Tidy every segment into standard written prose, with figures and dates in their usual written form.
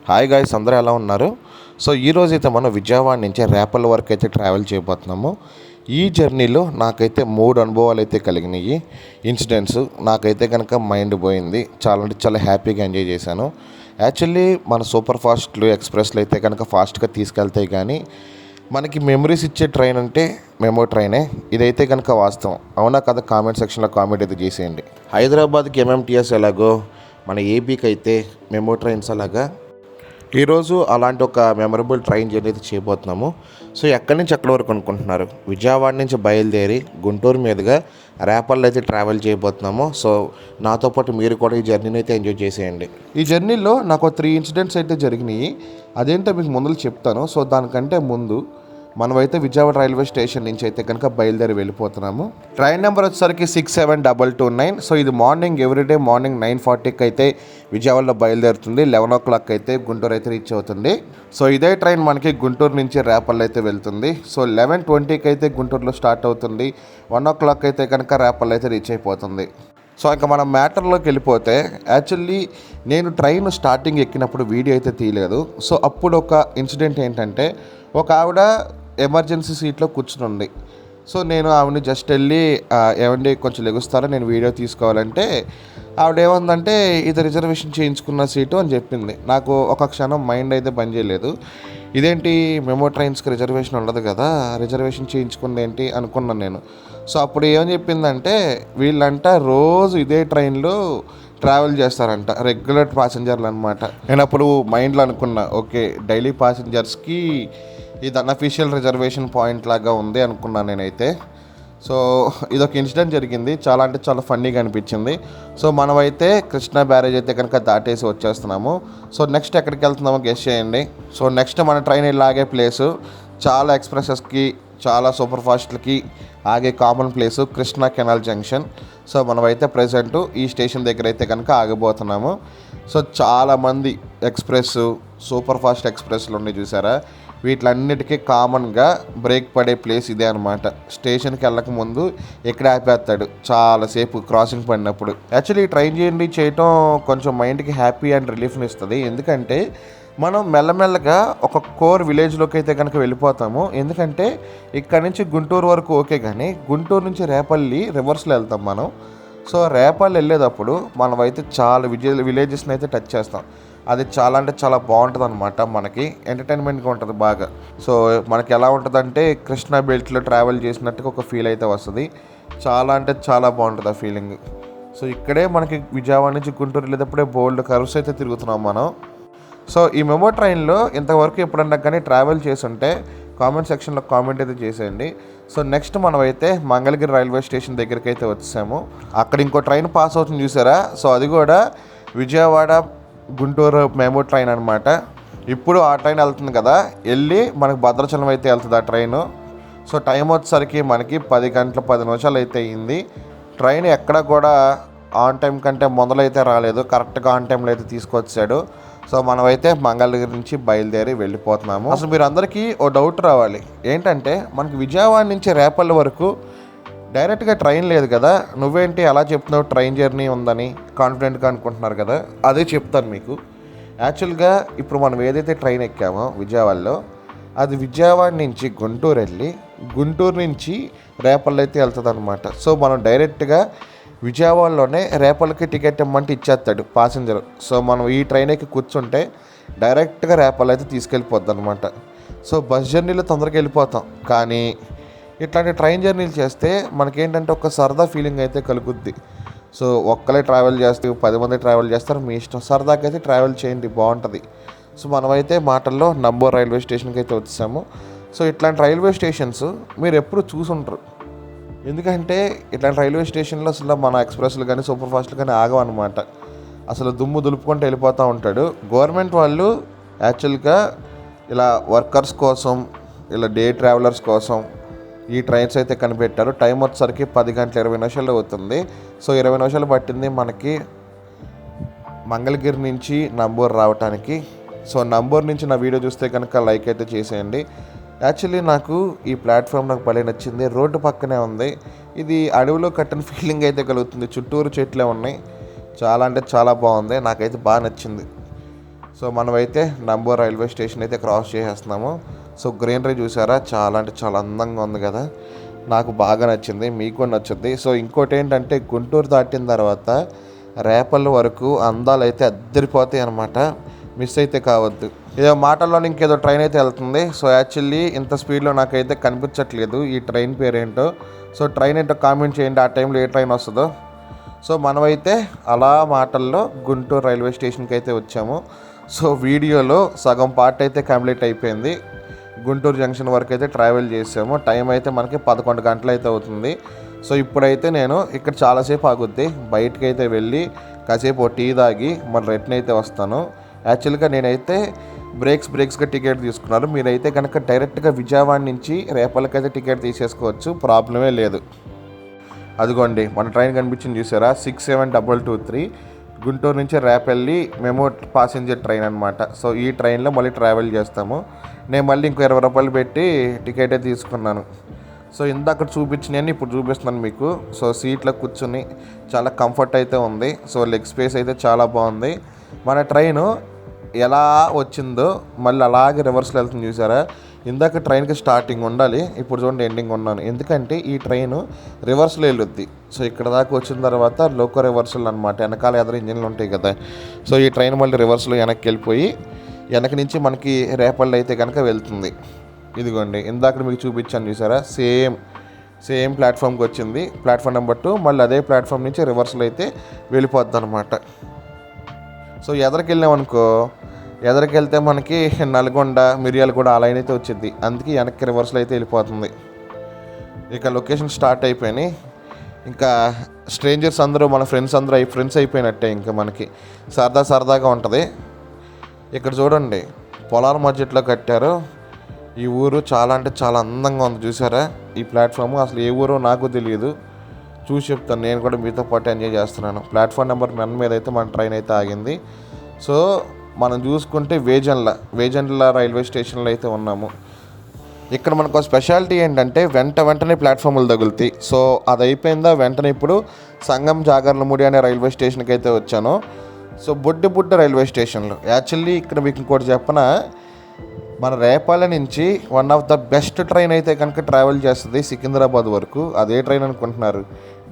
Hi guys, అందరూ ఎలా ఉన్నారు? సో ఈరోజు అయితే మనం విజయవాడ నుంచి రేపల్ వరకు అయితే ట్రావెల్ చేయబోతున్నాము. ఈ జర్నీలో నాకైతే 3 అనుభవాలు అయితే కలిగినాయి. ఇన్సిడెంట్స్ నాకైతే కనుక మైండ్ పోయింది. చాలా అంటే చాలా హ్యాపీగా ఎంజాయ్ చేశాను. యాక్చువల్లీ మన సూపర్ ఫాస్ట్లు ఎక్స్ప్రెస్లు అయితే కనుక ఫాస్ట్గా తీసుకెళ్తాయి, కానీ మనకి మెమరీస్ ఇచ్చే ట్రైన్ అంటే మెమో ట్రైనే. ఇదైతే కనుక వాస్తవం. అవునా కదా? కామెంట్ సెక్షన్లో కామెంట్ అయితే చేసేయండి. హైదరాబాద్కి ఎంఎంటీఎస్ ఎలాగో మన ఏపీకి అయితే మెమో ట్రైన్స్ అలాగా ఈరోజు అలాంటి ఒక మెమరబుల్ ట్రైన్ జర్నీ అయితే చేయబోతున్నాము. సో ఎక్కడి నుంచి ఎక్కడి వరకు అనుకుంటున్నారు? విజయవాడ నుంచి బయలుదేరి గుంటూరు మీదుగా రేపల్లో అయితే ట్రావెల్ చేయబోతున్నాము. సో నాతో పాటు మీరు కూడా ఈ జర్నీని అయితే ఎంజాయ్ చేసేయండి. ఈ జర్నీలో నాకు 3 ఇన్సిడెంట్స్ అయితే జరిగినాయి. అదేంటో మీకు ముందు చెప్తాను. సో దానికంటే ముందు మనమైతే విజయవాడ రైల్వే స్టేషన్ నుంచి అయితే కనుక బయలుదేరి వెళ్ళిపోతున్నాము. ట్రైన్ నెంబర్ వచ్చేసరికి 67229. సో ఇది మార్నింగ్ ఎవ్రీడే మార్నింగ్ 9:40కి అయితే విజయవాడలో బయలుదేరుతుంది. 11 o'clock అయితే గుంటూరు అయితే రీచ్ అవుతుంది. సో ఇదే ట్రైన్ మనకి గుంటూరు నుంచి రేపల్ అయితే వెళ్తుంది. సో 11:20కి అయితే గుంటూరులో స్టార్ట్ అవుతుంది. 1 o'clock అయితే కనుక రేపల్ అయితే రీచ్ అయిపోతుంది. సో ఇంకా మనం మ్యాటర్లోకి వెళ్ళిపోతే, యాక్చువల్లీ నేను ట్రైన్ స్టార్టింగ్ ఎక్కినప్పుడు వీడియో అయితే తీయలేదు. సో అప్పుడు ఒక ఇన్సిడెంట్ ఏంటంటే, ఒక ఆవిడ ఎమర్జెన్సీ సీట్లో కూర్చుని ఉంది. సో నేను ఆవిడని జస్ట్ వెళ్ళి ఏమండి కొంచెం లెగుస్తారా, నేను వీడియో తీసుకోవాలంటే ఆవిడ ఏమందంటే ఇది రిజర్వేషన్ చేయించుకున్న సీటు అని చెప్పింది. నాకు ఒక క్షణం మైండ్ అయితే బంద్ చేయలేదు. ఇదేంటి మెమో ట్రైన్స్కి రిజర్వేషన్ ఉండదు కదా, రిజర్వేషన్ చేయించుకుంది ఏంటి అనుకున్నాను నేను. సో అప్పుడు ఏమని చెప్పిందంటే, వీళ్ళంట రోజు ఇదే ట్రైన్లో ట్రావెల్ చేస్తారంట, రెగ్యులర్ ప్యాసింజర్లు అనమాట. నేను అప్పుడు మైండ్లో అనుకున్నా, ఓకే డైలీ ప్యాసింజర్స్కి ఇది అన్అఫీషియల్ రిజర్వేషన్ పాయింట్ లాగా ఉంది అనుకున్నాను నేనైతే. సో ఇదొక ఇన్సిడెంట్ జరిగింది, చాలా అంటే చాలా ఫన్నీగా అనిపించింది. సో మనమైతే కృష్ణా బ్యారేజ్ అయితే కనుక దాటేసి వచ్చేస్తున్నాము. సో నెక్స్ట్ ఎక్కడికి వెళ్తున్నామో గెస్ చేయండి. సో నెక్స్ట్ మన ట్రైన్ ఆగే ప్లేసు చాలా ఎక్స్ప్రెసెస్కి, చాలా సూపర్ ఫాస్ట్లకి ఆగే common place Krishna canal junction. So మనమైతే ప్రజెంట్ ఈ స్టేషన్ దగ్గర అయితే కనుక ఆగిపోతున్నాము. సో చాలామంది ఎక్స్ప్రెస్, సూపర్ ఫాస్ట్ ఎక్స్ప్రెస్లు ఉన్నాయి చూసారా, వీటిలన్నిటికీ కామన్గా బ్రేక్ పడే ప్లేస్ ఇదే అనమాట. స్టేషన్కి వెళ్ళక ముందు ఎక్కడ ఆపేస్తాడు చాలాసేపు క్రాసింగ్ పడినప్పుడు. యాక్చువల్లీ ఈ ట్రైన్ జర్నీ చేయటం కొంచెం మైండ్కి హ్యాపీ అండ్ రిలీఫ్ని ఇస్తుంది. ఎందుకంటే మనం మెల్లమెల్లగా ఒక కోర్ విలేజ్లోకి అయితే కనుక వెళ్ళిపోతాము. ఎందుకంటే ఇక్కడ నుంచి గుంటూరు వరకు ఓకే, కానీ గుంటూరు నుంచి రేపల్లి రివర్స్లో వెళ్తాం మనం. సో రేపల్లి వెళ్ళేటప్పుడు మనమైతే చాలా విలేజెస్ని అయితే టచ్ చేస్తాం. అది చాలా అంటే చాలా బాగుంటుంది అనమాట. మనకి ఎంటర్టైన్మెంట్గా ఉంటుంది బాగా. సో మనకి ఎలా ఉంటుందంటే కృష్ణా బెల్ట్లో ట్రావెల్ చేసినట్టుగా ఒక ఫీల్ అయితే వస్తుంది. చాలా అంటే చాలా బాగుంటుంది ఆ ఫీలింగ్. సో ఇక్కడే మనకి విజయవాడ నుంచి గుంటూరు వెళ్ళేటప్పుడే బోల్డ్ కర్వ్స్ అయితే తిరుగుతున్నాం మనం. సో ఈ మెమో ట్రైన్లో ఇంతవరకు ఎప్పుడన్నా కానీ ట్రావెల్ చేసి ఉంటే కామెంట్ సెక్షన్లో కామెంట్ అయితే చేసేయండి. సో నెక్స్ట్ మనమైతే మంగళగిరి రైల్వే స్టేషన్ దగ్గరికి అయితే వచ్చేసాము. అక్కడ ఇంకో ట్రైన్ పాస్ అవుతుంది చూసారా, సో అది కూడా విజయవాడ గుంటూరు మెమో ట్రైన్ అనమాట. ఇప్పుడు ఆ ట్రైన్ వెళ్తుంది కదా, వెళ్ళి మనకి భద్రాచలం అయితే వెళ్తుంది ఆ ట్రైను. సో టైం వచ్చేసరికి మనకి 10 గంటల 10 నిమిషాలు అయితే అయ్యింది. ట్రైన్ ఎక్కడ కూడా ఆన్ టైం కంటే మొదలైతే రాలేదు, కరెక్ట్గా ఆన్ టైంలో అయితే తీసుకొచ్చాడు. సో మనమైతే మంగళగిరి నుంచి బయలుదేరి వెళ్ళిపోతున్నాము. అసలు మీరు అందరికీ ఓ డౌట్ రావాలి, ఏంటంటే మనకి విజయవాడ నుంచి రేపల్లి వరకు డైరెక్ట్గా ట్రైన్ లేదు కదా, నువ్వేంటి అలా చెప్తున్నావు ట్రైన్ జర్నీ ఉందని కాన్ఫిడెంట్గా అనుకుంటున్నారు కదా. అదే చెప్తాను మీకు. యాక్చువల్గా ఇప్పుడు మనం ఏదైతే ట్రైన్ ఎక్కామో విజయవాడలో, అది విజయవాడ నుంచి గుంటూరు వెళ్ళి గుంటూరు నుంచి రేపల్లి అయితే వెళ్తుంది అనమాట. సో మనం డైరెక్ట్గా విజయవాడలోనే రేపల్లికి టికెట్ ఇమ్మంటే ఇచ్చేస్తాడు ప్యాసింజర్. సో మనం ఈ ట్రైన్ ఎక్కి కూర్చుంటే డైరెక్ట్గా రేపల్లి అయితే తీసుకెళ్ళిపోద్ది అనమాట. సో బస్ జర్నీలో తొందరగా వెళ్ళిపోతాం, కానీ ఇట్లాంటి ట్రైన్ జర్నీలు చేస్తే మనకేంటంటే ఒక సరదా ఫీలింగ్ అయితే కలుగుద్ది. సో ఒక్కలే ట్రావెల్ చేస్తే 10 మంది ట్రావెల్ చేస్తారు, మీ ఇష్టం. సరదాకి అయితే ట్రావెల్ చేయండి, బాగుంటుంది. సో మనమైతే మాటల్లో నంబూరు రైల్వే స్టేషన్కి అయితే వచ్చేసాము. సో ఇట్లాంటి రైల్వే స్టేషన్స్ మీరు ఎప్పుడు చూసుంటారు, ఎందుకంటే ఇట్లాంటి రైల్వే స్టేషన్లో అసలు మన ఎక్స్ప్రెస్లు కానీ సూపర్ ఫాస్ట్లు కానీ ఆగవన్నమాట. అసలు దుమ్ము దులుపుకుంటూ వెళ్ళిపోతూ ఉంటాడు. గవర్నమెంట్ వాళ్ళు యాక్చువల్గా ఇలా వర్కర్స్ కోసం, ఇలా డే ట్రావెలర్స్ కోసం ఈ ట్రైన్స్ అయితే కనిపెట్టారు. టైం వచ్చేసరికి 10 గంటల 20 నిమిషాలు అవుతుంది. సో 20 నిమిషాలు పట్టింది మనకి మంగళగిరి నుంచి నంబూరు రావడానికి. సో నంబూరు నుంచి నా వీడియో చూస్తే కనుక లైక్ అయితే చేసేయండి. యాక్చువల్లీ నాకు ఈ ప్లాట్ఫామ్ నాకు భలే నచ్చింది. రోడ్డు పక్కనే ఉంది. ఇది అడవిలో కట్టిన ఫీలింగ్ అయితే కలుగుతుంది. చుట్టూరు చెట్లే ఉన్నాయి. చాలా అంటే చాలా బాగుంది, నాకైతే బాగా నచ్చింది. సో మనమైతే నంబూరు రైల్వే స్టేషన్ అయితే క్రాస్ చేసేస్తున్నాము. సో గ్రీనరీ చూసారా, చాలా అంటే చాలా అందంగా ఉంది కదా, నాకు బాగా నచ్చింది, మీకు కూడా నచ్చుద్ది. సో ఇంకోటి ఏంటంటే గుంటూరు దాటిన తర్వాత రేపల్ వరకు అందాలు అయితే అద్దరిపోతాయి అనమాట, మిస్ అయితే కావద్దు. ఏదో మాటల్లో ఇంకేదో ట్రైన్ అయితే వెళ్తుంది. సో యాక్చువల్లీ ఇంత స్పీడ్లో నాకైతే కనిపించట్లేదు ఈ ట్రైన్ పేరేంటో. సో ట్రైన్ ఏంటో కామెంట్ చేయండి, ఆ టైంలో ఏ ట్రైన్ వస్తుందో. సో మనమైతే అలా మాటల్లో గుంటూరు రైల్వే స్టేషన్కి అయితే వచ్చాము. సో వీడియోలో సగం పార్ట్ అయితే కంప్లీట్ అయిపోయింది. గుంటూరు జంక్షన్ వరకు అయితే ట్రావెల్ చేసాము. టైం అయితే మనకి 11 గంటలు అయితే అవుతుంది. సో ఇప్పుడైతే నేను ఇక్కడ చాలాసేపు ఆగుద్ది, బయటకు అయితే వెళ్ళి కాసేపు టీ తాగి మళ్ళీ రిటర్న్ అయితే వస్తాను. యాక్చువల్గా నేనైతే బ్రేక్స్గా టికెట్ తీసుకున్నారు. మీరైతే కనుక డైరెక్ట్గా విజయవాడ నుంచి రేపలకైతే టికెట్ తీసేసుకోవచ్చు, ప్రాబ్లమే లేదు. అదిగోండి మన ట్రైన్ కనిపించింది చూసారా, 67223 గుంటూరు నుంచి రేపల్లి మెమో ప్యాసింజర్ ట్రైన్ అనమాట. సో ఈ ట్రైన్లో మళ్ళీ ట్రావెల్ చేస్తాము. నేను మళ్ళీ ఇంకో 20 రూపాయలు పెట్టి టికెటే తీసుకున్నాను. సో ఇందాక చూపించినవి ఇప్పుడు చూపిస్తున్నాను మీకు. సో సీట్లో కూర్చుని చాలా కంఫర్ట్ అయితే ఉంది. సో లెగ్ స్పేస్ అయితే చాలా బాగుంది. మన ట్రైను ఎలా వచ్చిందో మళ్ళీ అలాగే రివర్స్లో వెళ్తుంది చూసారా. ఇందాక ట్రైన్కి స్టార్టింగ్ ఉండాలి, ఇప్పుడు చూడండి ఎండింగ్ ఉన్నాను. ఎందుకంటే ఈ ట్రైన్ రివర్స్లో వెళ్ళొద్ది. సో ఇక్కడ దాకా వచ్చిన తర్వాత లోకో రివర్సల్ అనమాట, వెనకాల ఎదురు ఇంజిన్లు ఉంటాయి కదా. సో ఈ ట్రైన్ మళ్ళీ రివర్స్లో వెనక్కి వెళ్ళిపోయి వెనక నుంచి మనకి రేపల్లి అయితే కనుక వెళ్తుంది. ఇదిగోండి ఇందాక మీకు చూపించాను చూసారా, సేమ్ ప్లాట్ఫామ్కి వచ్చింది, ప్లాట్ఫామ్ నెంబర్ 2. మళ్ళీ అదే ప్లాట్ఫామ్ నుంచి రివర్స్లో అయితే వెళ్ళిపోద్ది అనమాట. సో ఎదరికి వెళ్ళామనుకో, ఎదరికి వెళ్తే మనకి నల్గొండ మిర్యాలగూడ ఆ లైన్ అయితే వచ్చింది, అందుకే వెనక్కి రివర్స్లో అయితే వెళ్ళిపోతుంది. ఇక లొకేషన్ స్టార్ట్ అయిపోయినాయి. ఇంకా స్ట్రేంజర్స్ అందరూ మన ఫ్రెండ్స్ అయిపోయినట్టే. ఇంకా మనకి సరదాగా ఉంటుంది. ఇక్కడ చూడండి పొలాల మధ్యలో కట్టారు ఈ ఊరు, చాలా అంటే చాలా అందంగా ఉంది చూసారా. ఈ ప్లాట్ఫామ్ అసలు ఏ ఊరో నాకు తెలియదు, చూసి చెప్తాను, నేను కూడా మీతో పాటు ఎంజాయ్ చేస్తున్నాను. ప్లాట్ఫామ్ నెంబర్ 1 మీద అయితే మన ట్రైన్ అయితే ఆగింది. సో మనం చూసుకుంటే వేజన్ల రైల్వే స్టేషన్లో అయితే ఉన్నాము. ఇక్కడ మనకు స్పెషాలిటీ ఏంటంటే వెంటనే ప్లాట్ఫామ్లు తగులుతాయి. సో అది అయిపోయిందా వెంటనే ఇప్పుడు సంగం జాగర్లమూడి అనే రైల్వే స్టేషన్కి అయితే వచ్చాను. సో బుడ్డ రైల్వే స్టేషన్లు. యాక్చువల్లీ ఇక్కడ మీకు ఇంకోటి చెప్పనా, మన రేపాల నుంచి one of the best train అయితే కనుక ట్రావెల్ చేస్తుంది సికింద్రాబాద్ వరకు. అదే ట్రైన్ అనుకుంటున్నారు,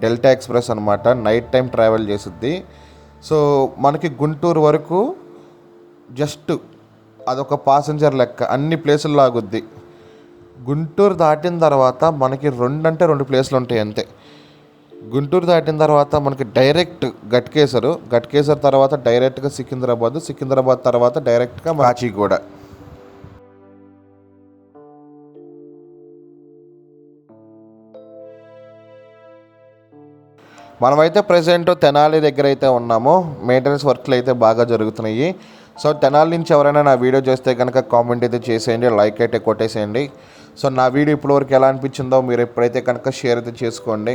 డెల్టా ఎక్స్ప్రెస్ అనమాట, నైట్ టైం ట్రావెల్ చేస్తుంది. సో మనకి గుంటూరు వరకు జస్ట్ అదొక ప్యాసింజర్ లెక్క అన్ని ప్లేసుల్లో ఆగుద్ది. గుంటూరు దాటిన తర్వాత మనకి 2 ప్లేసులు ఉంటాయి అంతే. గుంటూరు దాటిన తర్వాత మనకి డైరెక్ట్ గట్కేసర్ తర్వాత డైరెక్ట్గా సికింద్రాబాద్ తర్వాత డైరెక్ట్గా కాచిగూడ. మనమైతే ప్రజెంట్ తెనాలి దగ్గర అయితే ఉన్నాము. మెయింటెనెన్స్ వర్క్లు అయితే బాగా జరుగుతున్నాయి. సో తెనాలి నుంచి ఎవరైనా నా వీడియో చేస్తే కనుక కామెంట్ అయితే చేసేయండి, లైక్ అయితే కొట్టేసేయండి. సో నా వీడియో ఇప్పటివరకు ఎలా అనిపించిందో మీరు ఎప్పుడైతే కనుక షేర్ అయితే చేసుకోండి.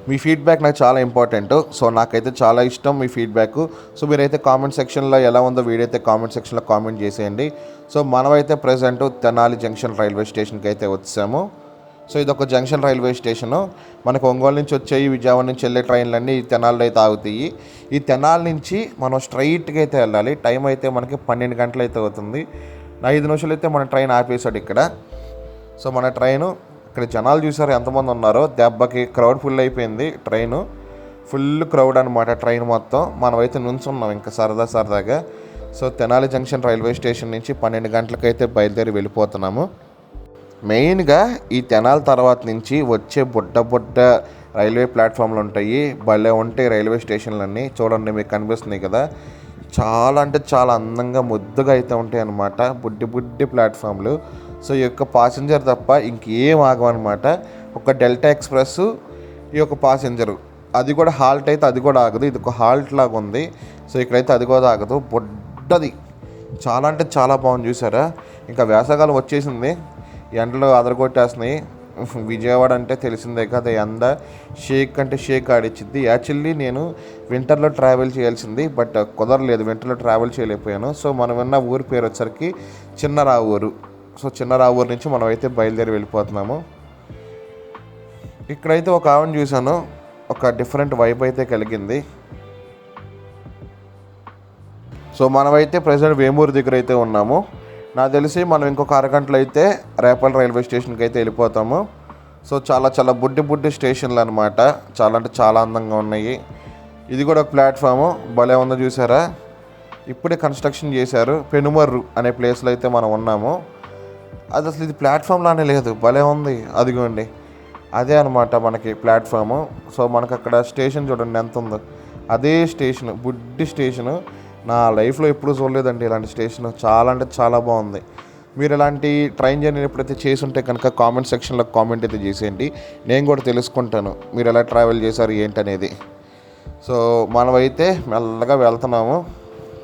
మీ ఫీడ్బ్యాక్ నాకు చాలా ఇంపార్టెంట్. సో నాకైతే చాలా ఇష్టం మీ ఫీడ్బ్యాక్. సో మీరైతే కామెంట్ సెక్షన్లో ఎలా ఉందో వీడియో అయితే కామెంట్ సెక్షన్లో కామెంట్ చేసేయండి. సో మనమైతే ప్రజెంట్ తెనాలి జంక్షన్ రైల్వే స్టేషన్కి అయితే వచ్చాము. సో ఇదొక జంక్షన్ రైల్వే స్టేషను. మనకు ఒంగోలు నుంచి వచ్చేవి, విజయవాడ నుంచి వెళ్ళే ట్రైన్లన్నీ ఈ తెనాలిలో అయితే ఆగుతాయి. ఈ తెనాలి నుంచి మనం స్ట్రైట్గా అయితే వెళ్ళాలి. టైం అయితే మనకి 12 గంటలు అయితే అవుతుంది. 5 నిమిషాలు అయితే మన ట్రైన్ ఆపేశాడు ఇక్కడ. సో మన ట్రైను ఇక్కడ జనాలు చూసారు ఎంతమంది ఉన్నారో, దెబ్బకి క్రౌడ్ ఫుల్ అయిపోయింది. ట్రైను ఫుల్ క్రౌడ్ అనమాట ట్రైన్ మొత్తం. మనమైతే నుంచున్నాం ఇంకా సరదాగా. So Tenali junction railway station నుంచి 12 గంటలకైతే బయలుదేరి వెళ్ళిపోతున్నాము. మెయిన్గా ఈ తెనాలి తర్వాత నుంచి వచ్చే బుడ్డ రైల్వే ప్లాట్ఫామ్లు ఉంటాయి, భలే ఉంటాయి రైల్వే స్టేషన్లన్నీ. చూడండి మీకు కనిపిస్తున్నాయి కదా, చాలా అంటే చాలా అందంగా ముద్దుగా అయితే ఉంటాయి అన్నమాట బుడ్డి ప్లాట్ఫామ్లు. సో ఈ యొక్క ప్యాసింజర్ తప్ప ఇంకేం ఆగమన్నమాట. ఒక డెల్టా ఎక్స్ప్రెస్ ఈ యొక్క ప్యాసింజరు, అది కూడా హాల్ట్ అయితే అది కూడా ఆగదు, ఇది ఒక హాల్ట్ లాగా ఉంది. సో ఇక్కడైతే అది కూడా ఆగదు, బుడ్డది, చాలా అంటే చాలా బాగుంది చూసారా. ఇంకా వేసవకాలం వచ్చేసింది, ఎండలు అదరగొట్టేస్తున్నాయి. విజయవాడ అంటే తెలిసిందే కదా, ఎండ షేక్ ఆడిచ్చింది. యాక్చువల్లీ నేను వింటర్లో ట్రావెల్ చేయాల్సింది, బట్ కుదరలేదు, వింటర్లో ట్రావెల్ చేయలేకపోయాను. సో మనం విన్న ఊరి పేరు వచ్చరికి చిన్నరావూరు. సో చిన్నరావూరు నుంచి మనం అయితే బయలుదేరి వెళ్ళిపోతున్నాము. ఇక్కడైతే ఒక ఆవిడని చూశాను, ఒక డిఫరెంట్ వైబ్ అయితే కలిగింది. సో సో మనమైతే ప్రజెంట్ వేమూరు దగ్గర అయితే ఉన్నాము. నాకు తెలిసి మనం ఇంకొక అరగంటలో అయితే రేపల్ రైల్వే స్టేషన్కి అయితే వెళ్ళిపోతాము. సో చాలా చాలా బుడ్డి స్టేషన్లు అనమాట. చాలా అంటే చాలా అందంగా ఉన్నాయి. ఇది కూడా ఒక ప్లాట్ఫాము, భలే ఉందో చూసారా. ఇప్పుడే కన్స్ట్రక్షన్ చేశారు. పెనుమర్రు అనే ప్లేస్లో అయితే మనం ఉన్నాము. అది అసలు ఇది ప్లాట్ఫామ్ లానే లేదు, భలే ఉంది. అదిగోండి, అదే అనమాట మనకి ప్లాట్ఫాము. సో మనకు అక్కడ స్టేషన్ చూడండి ఎంత ఉందో. అదే స్టేషన్, బుడ్డి స్టేషను. నా లైఫ్లో ఎప్పుడూ చూడలేదండి ఇలాంటి స్టేషన్. చాలా అంటే చాలా బాగుంది. మీరు ఇలాంటి ట్రైన్ జర్నీ ఎప్పుడైతే చేసి ఉంటే కనుక కామెంట్ సెక్షన్లో కామెంట్ అయితే చేసేయండి. నేను కూడా తెలుసుకుంటాను మీరు ఎలా ట్రావెల్ చేశారు ఏంటనేది. సో మనమైతే మెల్లగా వెళ్తున్నాము.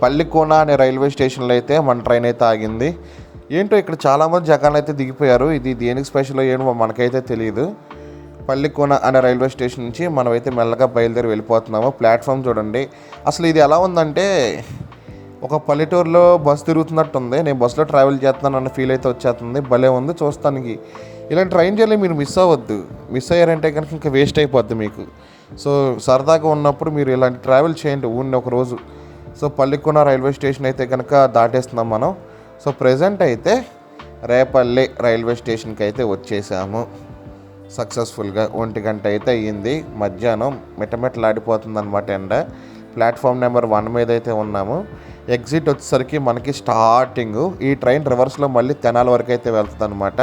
పల్లికోన అనే రైల్వే స్టేషన్లో అయితే మన ట్రైన్ అయితే ఆగింది. ఏంటో ఇక్కడ చాలామంది జనాలు అయితే దిగిపోయారు. ఇది దేనికి స్పెషల్ ఏంటో మనకైతే తెలియదు. పల్లికోన అనే రైల్వే స్టేషన్ నుంచి మనమైతే మెల్లగా బయలుదేరి వెళ్ళిపోతున్నాము. ప్లాట్ఫామ్ చూడండి, అసలు ఇది ఎలా ఉందంటే ఒక పల్లెటూరులో బస్సు తిరుగుతున్నట్టు ఉంది. నేను బస్సులో ట్రావెల్ చేస్తున్నాను అన్న ఫీల్ అయితే వచ్చేస్తుంది. భలే ఉంది చూస్తానికి. ఇలాంటి ట్రైన్ జర్నీ మీరు మిస్ అవ్వద్దు. మిస్ అయ్యారంటే కనుక ఇంకా వేస్ట్ అయిపోద్ది మీకు. సో సరదాగా ఉన్నప్పుడు మీరు ఇలాంటి ట్రావెల్ చేయండి ఊరిని ఒక రోజు. సో పల్లికోన రైల్వే స్టేషన్ అయితే కనుక దాటేస్తున్నాం మనం. సో ప్రజెంట్ అయితే రేపల్లె రైల్వే స్టేషన్కి అయితే వచ్చేసాము సక్సెస్ఫుల్గా. 1 గంట అయితే అయ్యింది. మధ్యాహ్నం మిటమిటలాడిపోతుంది అనమాట ఎండ. ప్లాట్ఫామ్ నెంబర్ 1 మీద అయితే ఉన్నాము. ఎగ్జిట్ వచ్చేసరికి మనకి స్టార్టింగ్. ఈ ట్రైన్ రివర్స్లో మళ్ళీ తెనాలి వరకు అయితే వెళ్తుంది అనమాట.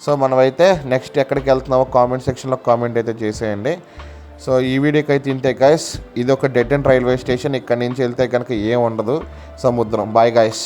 సో మనమైతే నెక్స్ట్ ఎక్కడికి వెళ్తున్నామో కామెంట్ సెక్షన్లో కామెంట్ అయితే చేసేయండి. సో ఈ వీడియోకి అయితే ఇంతే గాయస్. ఇది ఒక డెడ్ ఎండ్ రైల్వే స్టేషన్. ఇక్కడి నుంచి వెళ్తే కనుక ఏం ఉండదు, సముద్రం. Bye guys.